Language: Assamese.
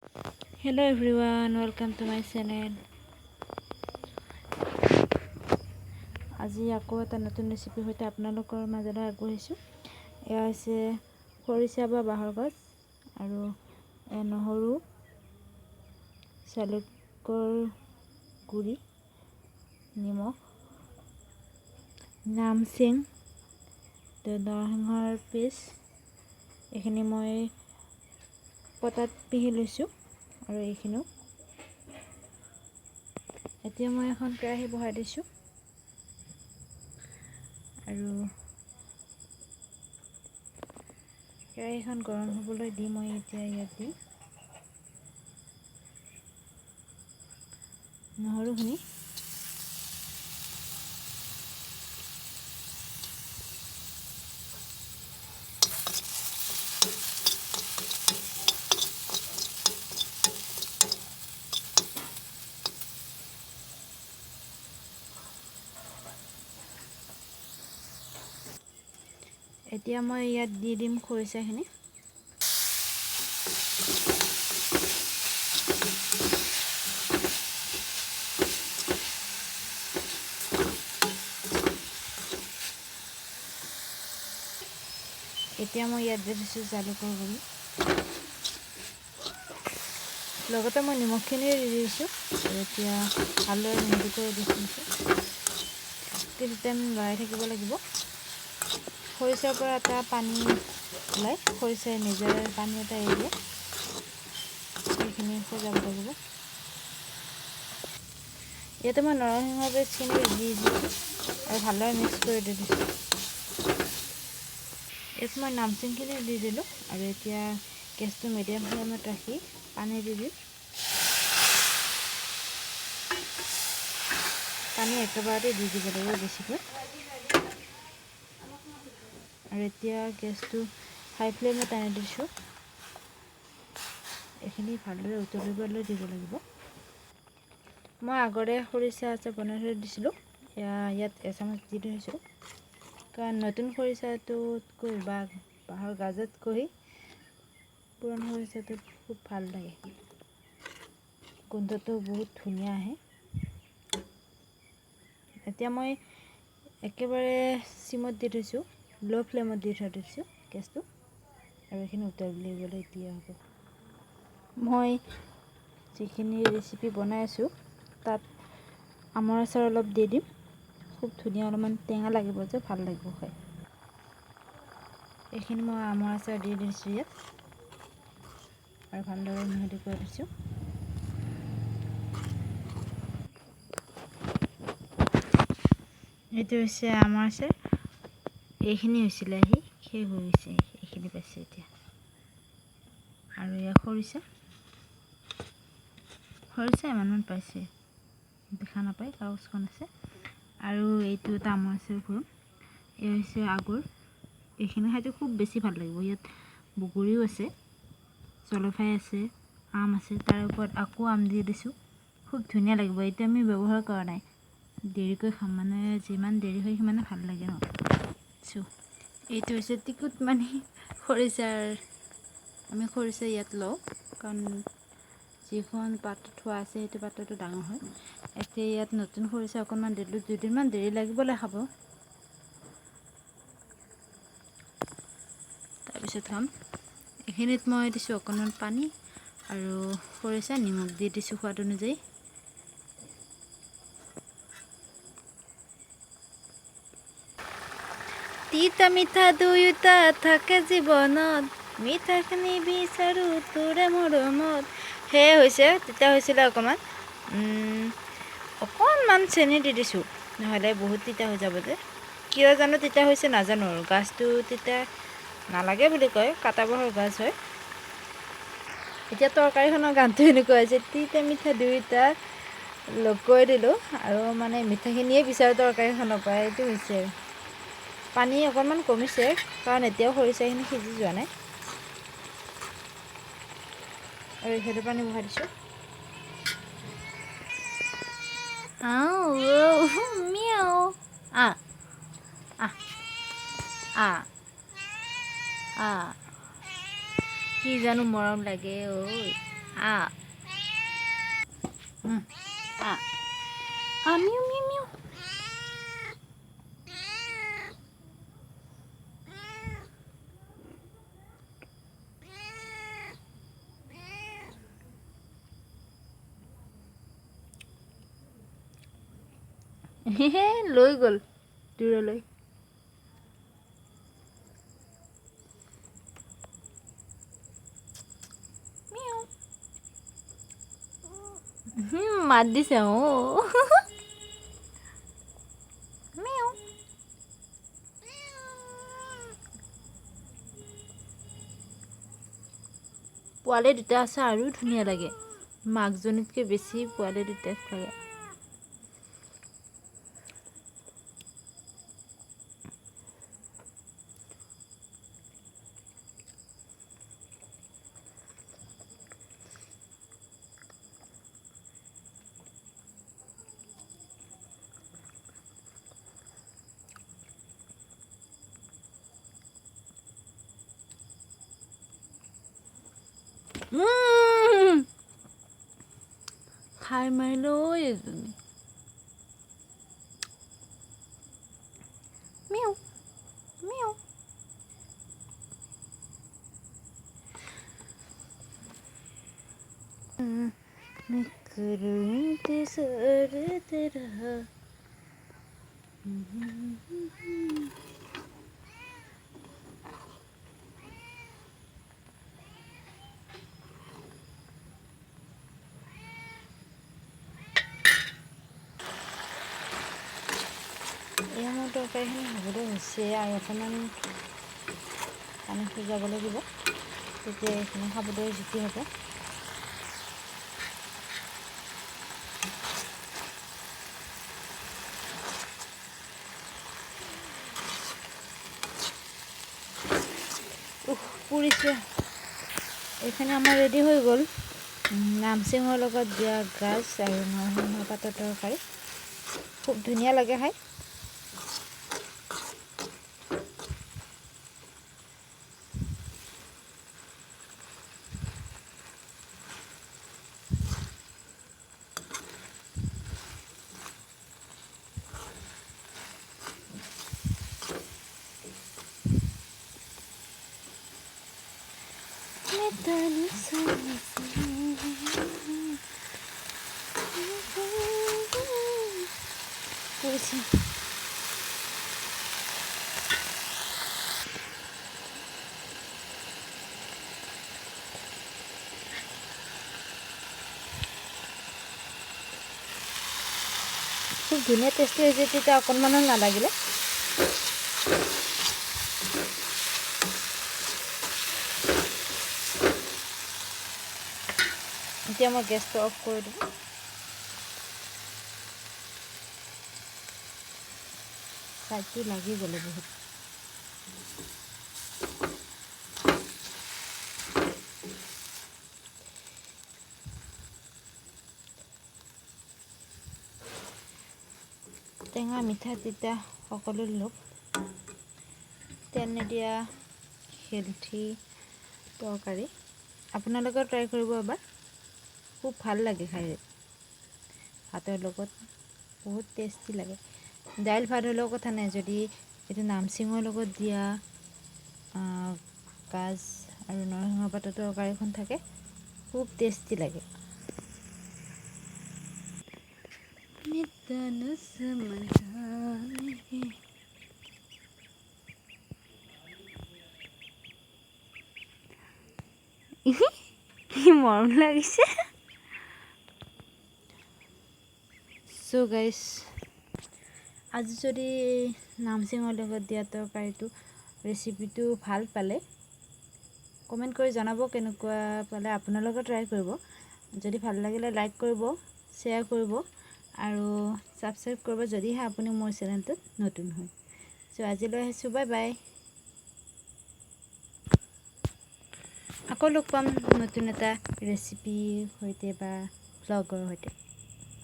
Hello everyone, welcome to my channel. আজি আকৌ এটা নতুন ৰেচিপি হৈতে আপোনালোকৰ মাজলৈ আগবঢ়াইছো। এয়া হৈছে খৰিচা বা বাঁহৰ গছ আৰু নহৰু, জালুকৰ গুড়ি, নিমখ, নামচিং, নৰসিংহৰ পেষ্ট এইখিনি মই পটাত পিহি লৈছো আৰু এইখিনিও এতিয়া মই এখন কেৰাহী বহাই দিছো আৰু কেৰাহীখন গৰম হ'বলৈ দি মই এতিয়া ইয়াত দিম নহৰুখিনি। এতিয়া মই ইয়াত দি দিম খৰিচাখিনি। এতিয়া মই ইয়াত দি দিছোঁ জালুকৰ গুড়ি, লগতে মই নিমখখিনি দি দিছোঁ আৰু এতিয়া ভালদৰে মিহলি কৰি দিছোঁ। কিছু টাইম লৰাই থাকিব লাগিব। খৰিচাৰ পৰা এটা পানী ওলাই, খৰিচাই নিজৰ পানী এটা এৰি দিয়ে, সেইখিনি যাব লাগিব। ইয়াতে মই নৰসিংহৰ পেষ্টখিনি দি দিছোঁ আৰু ভালদৰে মিক্স কৰি দি দিছোঁ। ইয়াত মই নামচিংখিনি দি দিলোঁ আৰু এতিয়া গেছটো মিডিয়াম ফ্লেমত ৰাখি পানী দি দিম। পানী একেবাৰতে দি দিব লাগিব বেছিকৈ আৰু এতিয়া গেছটো হাই ফ্লেমত আনি দিছোঁ। এইখিনি ভালদৰে উতলিবলৈ দিব লাগিব। মই আগতে খৰিচা আচাৰ বনাই থৈ দিছিলোঁ, ইয়াত এচামুচ দি থৈছোঁ, কাৰণ নতুন খৰিচাটোতকৈ বা বাঁহৰ গাজতকৈ পুৰণা খৰিচাটোত খুব ভাল লাগে, গোন্ধটো বহুত ধুনীয়া আহে। এতিয়া মই একেবাৰে চিমত দি থৈছোঁ, ল' ফ্লেমত দি থৈ দিছোঁ গেছটো আৰু এইখিনি উতলিবলৈ দিয়া হ'ব। মই যিখিনি ৰেচিপি বনাই আছোঁ তাত আমৰ আচাৰ অলপ দি দিম, খুব ধুনীয়া, অলপমান টেঙা লাগিব যে ভাল লাগিব খাই। এইখিনি মই আমৰ আচাৰ দি দিছোঁ ইয়াত আৰু ভালদৰে মিহলি কৰি দিছোঁ। এইটো হৈছে আমৰ আচাৰ, এইখিনি হৈছিলে শেষ হৈ গৈছে, এইখিনি পাইছে এতিয়া। আৰু এয়া খৰিচা ইমানমান পাইছে, দেখা নাপায়, কাগজখন আছে। আৰু এইটো এটা আমৰ আচাৰ ঘূৰোঁ, এই হৈছে আগৰ, এইখিনি খাইটো খুব বেছি ভাল লাগিব। ইয়াত বগৰীও আছে, জলফাই আছে, আম আছে, তাৰ ওপৰত আকৌ আম দি দিছোঁ, খুব ধুনীয়া লাগিব। এতিয়া আমি ব্যৱহাৰ কৰা নাই, দেৰিকৈ খাম, মানে যিমান দেৰি হয় সিমানে ভাল লাগে ন। এইটো হৈছে টিকুট মানে খৰিচাৰ, আমি খৰিচা ইয়াত লওঁ কাৰণ যিখন পাত থোৱা আছে সেইটো পাত্ৰটো ডাঙৰ হয়। এতিয়া ইয়াত নতুন খৰিচা অকণমান দিলোঁ, দুদিনমান দেৰি লাগিবলৈ খাব, তাৰপিছত খাম। এইখিনিত মই দিছোঁ অকণমান পানী আৰু খৰিচা, নিমখ দি দিছোঁ সোৱাদ অনুযায়ী। তিতা মিঠা দুয়োটা থাকে জীৱনত, মিঠাখিনি বিচাৰোঁ তোৰে মৰমত। সেয়ে হৈছে, তিতা হৈছিলে অকণমান চেনি দি দিছোঁ, নহ'লে বহুত তিতা হৈ যাব যে। কিয় জানো তিতা হৈছে নাজানো, আৰু গাছটো তিতা নালাগে বুলি কয়, কাটা বাঁহৰ গাজ হয়। এতিয়া তৰকাৰীখনৰ গানটো এনেকুৱা হৈছে, তিতা মিঠা দুয়োটা লগ কৰি দিলোঁ আৰু মানে মিঠাখিনিয়ে বিচাৰোঁ তৰকাৰীখনৰ পৰা, এইটো হৈছে। পানী অকণমান কমিছে কাৰণ এতিয়াও খৰিচাখিনি সিজি যোৱা নাই আৰু এইফালে পানী বহাই দিছোঁ। কি জানো মৰম লাগে ঐ, আ আ মিউ মিউ মিউ লৈ গ'ল দূৰলৈ মাত দিছে পোৱালি দুটা আছে আৰু ধুনীয়া লাগে মাকজনীতকৈ বেছি পোৱালি দুটা লাগে খাই মাৰিলে এজনী মিউ মিউ मैं करूं इंतजार तेरा এয়া মোৰ তৰকাৰীখিনি হ'বলৈ হৈছে আৰু অকণমান পানী সিজাব লাগিব তেতিয়া এইখিনি খাবলৈ জুতি হ'ব পুৰিছে এইখিনি আমাৰ ৰেডি হৈ গ'ল নামচিঙৰ লগত দিয়া গাজ আৰু নৰসিংহ পাতৰ তৰকাৰী খুব ধুনীয়া লাগে খাই পুৰিছে খুব ধুনীয়া টেষ্টি হৈছে তেতিয়া অকণমানো নালাগিলে এতিয়া মই গেছটো অফ কৰি দিম চাইডটো লাগি গ'লে বহুত টেঙা মিঠা তিতা সকলো লগ তেল নিদিয়া হেলথি তৰকাৰী আপোনালোকেও ট্ৰাই কৰিব এবাৰ খুব ভাল লাগে খাই ভাতৰ লগত বহুত টেষ্টি লাগে দাইল ভাত হ'লেও কথা নাই যদি এইটো নামচিঙৰ লগত দিয়া গাজ আৰু নৰসিংহ পাতৰ তৰকাৰীখন থাকে খুব টেষ্টি লাগে কি মৰম লাগিছে চ' গাইছ আজি যদি নামচিঙৰ লগত দিয়া তৰকাৰীটো ৰেচিপিটো ভাল পালে কমেণ্ট কৰি জনাব কেনেকুৱা পালে আপোনালোকে ট্ৰাই কৰিব যদি ভাল লাগিলে লাইক কৰিব শ্বেয়াৰ কৰিব আৰু ছাবস্ক্ৰাইব কৰিব যদিহে আপুনি মোৰ চেনেলটোত নতুন হয় চ' আজিলৈ আহিছোঁ বাই বাই আকৌ লগ পাম নতুন এটা ৰেচিপিৰ সৈতে বা ভ্লগৰ সৈতে